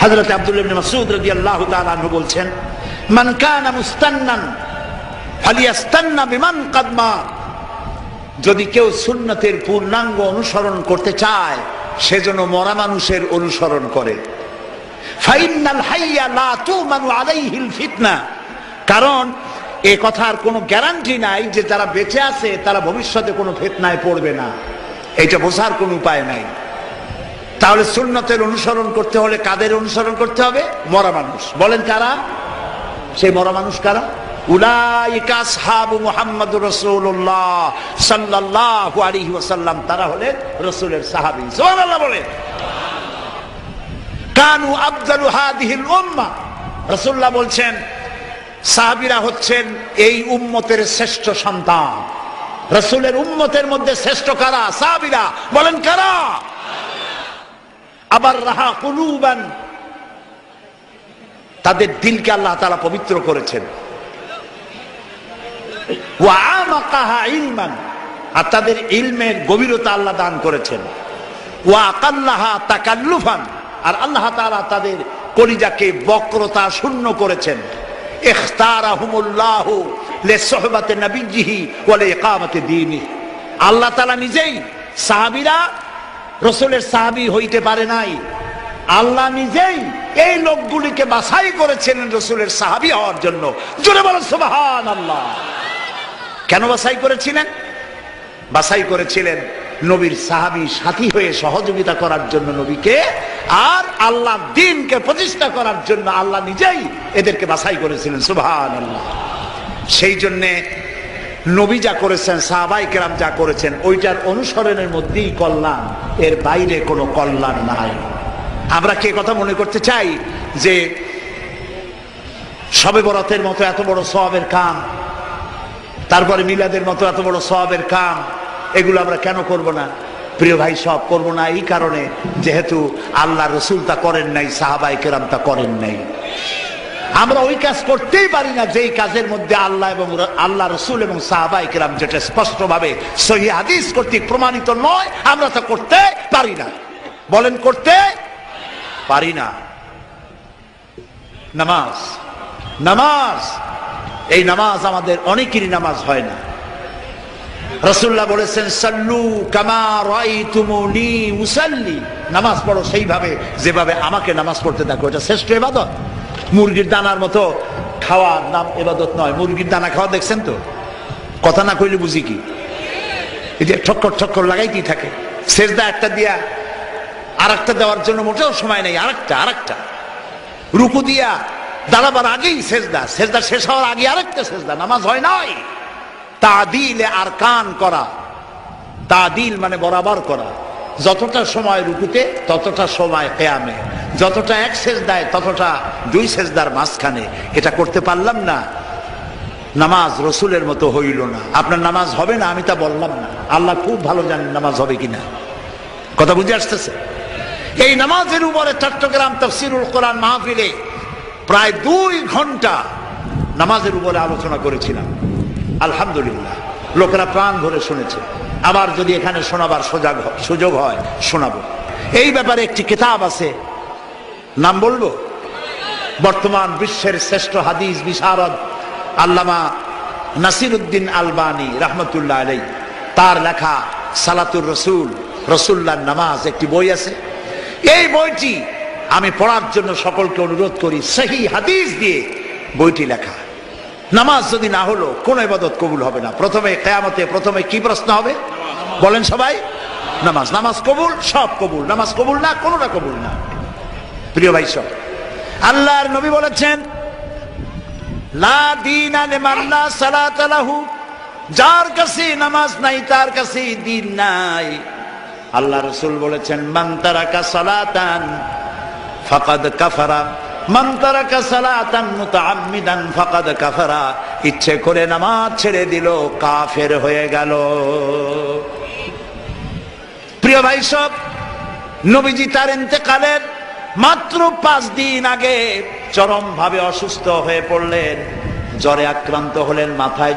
হযরত আব্দুল্লাহ ইবনে মাসউদ রাদিয়াল্লাহু তাআলা আনহু বলছেন, মান কানা মুস্তান্নান ফালিয়াস্তান্না বিমান কাদমা, যদি কেউ সুন্নতের পূর্ণাঙ্গ অনুসরণ করতে চায় সেজন্য মরা মানুষের অনুসরণ করে। ফাইন্নাল হাইয়া লা তুমানু আলাইহিল ফিতনা, কারণ এই কথার কোনো গ্যারান্টি নাই যে যারা বেঁচে আছে তারা ভবিষ্যতে কোনো ফিতনায় পড়বে না, এটা বোঝার কোনো উপায় নাই। তাহলে সুন্নতের অনুসরণ করতে হলে কাদের অনুসরণ করতে হবে? মরা মানুষ। বলেন কারা? সেই মরা মানুষ কারা? উলাইকা আসহাবু মুহাম্মাদুর রাসূলুল্লাহ সাল্লাল্লাহু আলাইহি ওয়াসাল্লাম, তারা হলেন রাসূলের সাহাবী। সুবহানাল্লাহ বলেন। কানু আফজালু হাদিহিল উম্মাহ, রাসূলুল্লাহ বলছেন সাহাবীরা হচ্ছেন এই উম্মতের শ্রেষ্ঠ সন্তান। রাসূলের উম্মতের মধ্যে শ্রেষ্ঠ কারা? সাহাবীরা। বলেন কারা? আবার রাহা কুলুবান, তাদের দিলকে আল্লাহ তাআলা পবিত্র করেছেন। ওয়া আমাকাহা ইলমান, আর তাদের ইলমের গভীরতা আল্লাহ দান করেছেন। ওয়া আকাল্লাহা তাকাল্লুফান, আর আল্লাহ তাআলা তাদের কলিজাকে বক্রতা শূন্য করেছেন। ইখতারাহুমুল্লাহু লিসুহবাতি নবিয়্যিহি ওয়া লিইকামাতি দীনিহি, আল্লাহ তাআলা নিজেই, সাহাবীরা রাসূলের সাহাবী হইতে পারে নাই, আল্লাহ নিজেই এই লোকগুলিকে বাছাই করেছেন রাসূলের সাহাবী হওয়ার জন্য। জোরে বলেন সুবহানাল্লাহ। কেন বাছাই করেছিলেন? বাছাই করেছিলেন নবীর সাহাবী সাথী হয়ে সহযোগিতা করার জন্য নবীকে, আর আল্লাহ দ্বীনকে প্রতিষ্ঠা করার জন্য আল্লাহ নিজেই এদেরকে বাছাই করেছিলেন। সুবহানাল্লাহ। সেই জন্যে নবী যা করেছেন, সাহাবায়ে কেরাম যা করেছেন, ওইটার অনুসরণের মধ্যেই কল্যাণ, এর বাইরে কোনো কল্যাণ নাই। আমরা কি কথা মনে করতে চাই যে শবে বরাতের মতো এত বড় সওয়াবের কাম, তারপরে মিলাদের মতো এত বড় সওয়াবের কাম, এগুলো আমরা কেন করব না? প্রিয় ভাই, সব করব না এই কারণে যেহেতু আল্লাহ রসুল তা করেন নাই, সাহাবায়ে কেরাম তা করেন নাই। আমরা ওই কাজ করতেই পারি না যেই কাজের মধ্যে আল্লাহ রসুল এবং সাহাবায়ে কেরাম, যেটা স্পষ্টভাবে সহিহ হাদিস কর্তৃক প্রমাণিত নয়, আমরা তা করতে পারি না। বলেন করতে পারি না। নামাজ, নামাজ, এই নামাজ আমাদের অনেকেরই নামাজ হয় না। রাসূলুল্লাহ বলেছেন, সাল্লু কামা রাআইতুমুনি উসাল্লি, নামাজ পড়ো সেইভাবে যেভাবে আমাকে নামাজ পড়তে দেখো। এটা শ্রেষ্ঠ ইবাদত। মুরগির দানার মতো খাওয়ার নাম ইবাদত নয়। মুরগির দানা খাওয়া দেখছেন তো? কথা না কইলে বুঝি কি? এই যে ঠক্কর ঠক্কর লাগাইতেই থাকে। সেজদা একটা দিয়া আর একটা দেওয়ার জন্য মোটেও সময় নেই। আরেকটা রুকু দিয়া দাঁড়াবার আগেই সেজদা, সেজদা শেষ হওয়ার আগে আরেকটা সেজদা। নামাজ হয় নাই। তাদিলে আরকান করা, তাদিল মানে বরাবর করা। যতটা সময় রুকুতে ততটা সময় কিয়ামে, যতটা এক সেজদায় ততটা দুই সেজদার মাঝখানে। এটা করতে পারলাম না, নামাজ রসুলের মতো হইল না। আপনার নামাজ হবে না আমি তা বললাম না, আল্লাহ খুব ভালো জানেন নামাজ হবে কিনা। কথা বুঝে আসতেছে? এই নামাজের উপরে চট্টগ্রাম তাফসীরুল কোরআন মাহফিলে প্রায় 2 ঘন্টা নামাজের উপরে আলোচনা করেছিলাম। আলহামদুলিল্লাহ, লোকেরা প্রাণ ভরে শুনেছে। আবার যদি এখানে শোনাবার সুযোগ হয় শোনাবো। এই ব্যাপারে একটি কিতাব আছে, নাম বলবো? বর্তমান বিশ্বের শ্রেষ্ঠ হাদিস বিশারদ আল্লামা নাসিরউদ্দিন আলবানী রাহমাতুল্লাহ আলাইহি, তার লেখা সালাতুর রসুল, রসুল্লাহর নামাজ, একটি বই আছে। এই বইটি আমি পড়ার জন্য সকলকে অনুরোধ করি। সহিহ হাদিস দিয়ে বইটি লেখা। নামাজ যদি না হলো কোন ইবাদত কবুল হবে না। প্রথমে কিয়ামতে প্রথমে কি প্রশ্ন হবে বলেন সবাই? নামাজ। নামাজ কবুল, সব কবুল। নামাজ কবুল না, কোনটা কবুল না। প্রিয় ভাই সব, আল্লাহর নবী বলেছেন, লা দীনা লিমান লা সালাতা লাহু, যার কাছে নামাজ নাই তার কাছে দ্বীন নাই। আল্লাহ রাসূল বলেছেন, মান তারাকা সালাতান ফাকাদ কাফারা, মান তারাকা সালাতান মুতাআম্মিদান ফাকাদ কাফারা, ইচ্ছে করে নামাজ ছেড়ে দিল কাফের হয়ে গেল। প্রিয় ভাই সব, নবীজি তার ইন্তেকালের মাত্র 5 দিন আগে চরমভাবে অসুস্থ হয়ে পড়লেন, জ্বরে আক্রান্ত হলেন, মাথায়